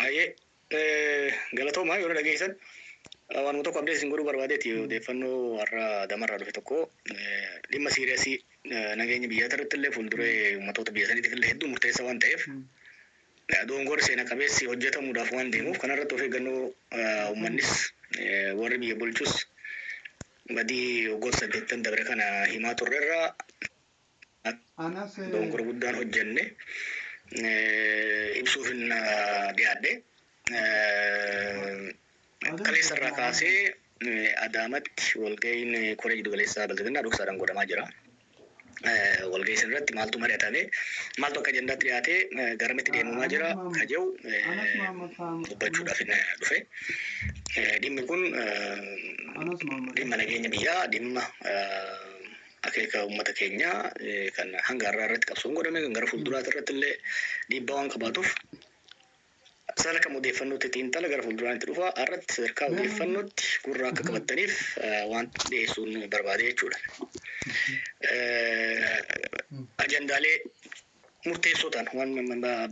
Aye galatoomaa yoo dhageessan waan tokko abdii isin godhuu barbaadeeti odeeffannoo warra damarraa dhufe tokko dhimma siiriyaasii nageenya biyyaa irratti illee fuulduree uummattoota biyya saniitiif illee hedduu murteessaa waan ta'eef doongoor seena qabeessi hojjetamuudhaaf waan deemuuf kanarratti of eeggannoo uummannis warri biyya bulchus badii waggoota 8 dabre kana himaa turreerraa doongoor guddaan hojjenne ibsuuf hin dhiyaadhe. Kaleessarraa kaasee Adaamatti walga'iin koree gidduugaleessaa bal'inaa dhoksaadhaan godhamaa jira. Walga'ii sanarratti maaltu mari'atame maaltu akka ajandaatti dhiyaatee garamitti deemamaa jira ka jedhu dubbachuudhaaf dhufe. Dhimmi kun dhimma nageenya biyyaa dhimma akeeka uummata keenyaa kan hanga har'aa irratti qabsoon godhame kan gara fuulduraatti irratti illee dhiibbaa waan qabaatuuf sana kam odeeffannootti xiinxala gara fuulduraatti dhufa irratti sadarkaa odeeffannootti gurra akka qabataniif waan dhiyeessuun barbaade jechuudha. Ajandaalee murteessootaan waan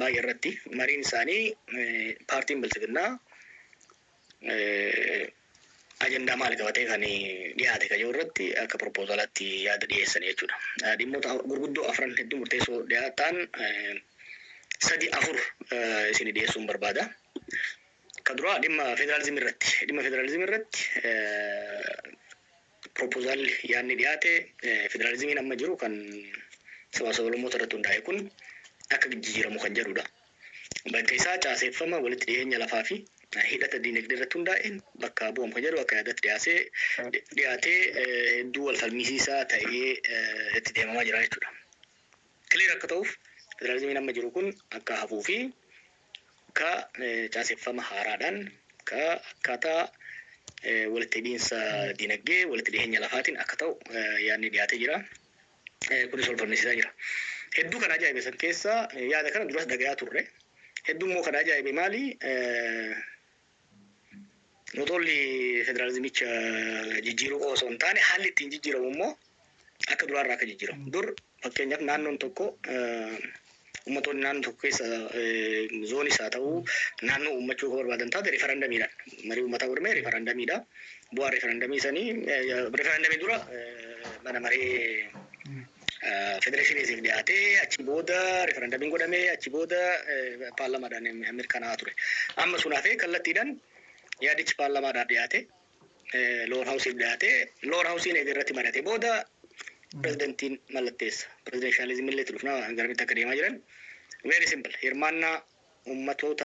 baay'ee irratti mariin isaanii paartiin bilchiginnaa ajandaa maal qabatee kan dhiyaate ka jiru irratti akka propoozalaatti yaada dhiyeessan jechuudha. Dhimmoota gurguddoo afran hedduu murteessoo dhiyaatan 3-4 isin dhiyeessuun barbaada. Ka dura dhimma federaalizimii irratti propoozalli yaadni dhiyaate federaalizimiin amma jiru kan saba sablammoota irratti hundaa'e kun akka jijjiiramu kan jedhudha. Bakka isaa caaseeffama walitti dhiyeenya lafaa fi hidhata diinagdee irratti hundaa'een bakka bu'amu kan jedhu akka yaadatti dhiyaatee hedduu wal falmisiisaa ta'ee itti deemamaa jira jechuudha. Kiliir akka ta'uuf federaalizimiin amma jiru kun akka hafuu fi ka caaseeffama haaraadhaan ka akkaataa walitti hidhiinsa diinagdee walitti dhiyeenya lafaatiin akka ta'u yaadni dhiyaatee jira. Kunis wal falmisiisaa jira. Hedduu kan ajaa'ibe san keessa yaada kana duras dhagayaa turre. Hedduu immoo kan ajaa'ibe maali? Nootolli federaalizimicha jijjiiruu osoo hin taane haalli ittiin jijjiiramu immoo akka duraarraa akka jijjiiramu. Dur fakkeenyaaf naannoon tokko uummattoonni naannoo tokko keessa zoonis haa ta'uu naannoo uummachuu kan barbaadan taate riifarandamiidhaan marii uummataa godhame riifarandamiidha. Bu'aa riifarandamii sanii riifarandamii dura mana maree federeeshiniitiif dhiyaatee achi booda riifarandamiin godhamee achi booda paarlamaadhaan mirkanaa'aa ture. Amma sun hafee kallattiidhaan yaadichi paarlamaadhaan dhiyaate loor haawusiif dhiyaate loor haawusiin irratti mari'ate booda pirezidentiin mallatteessa. Pirezidenshalizimii illee itti dhufnaa garamitti akka deemaa jiran very simple hirmaannaa uummattoota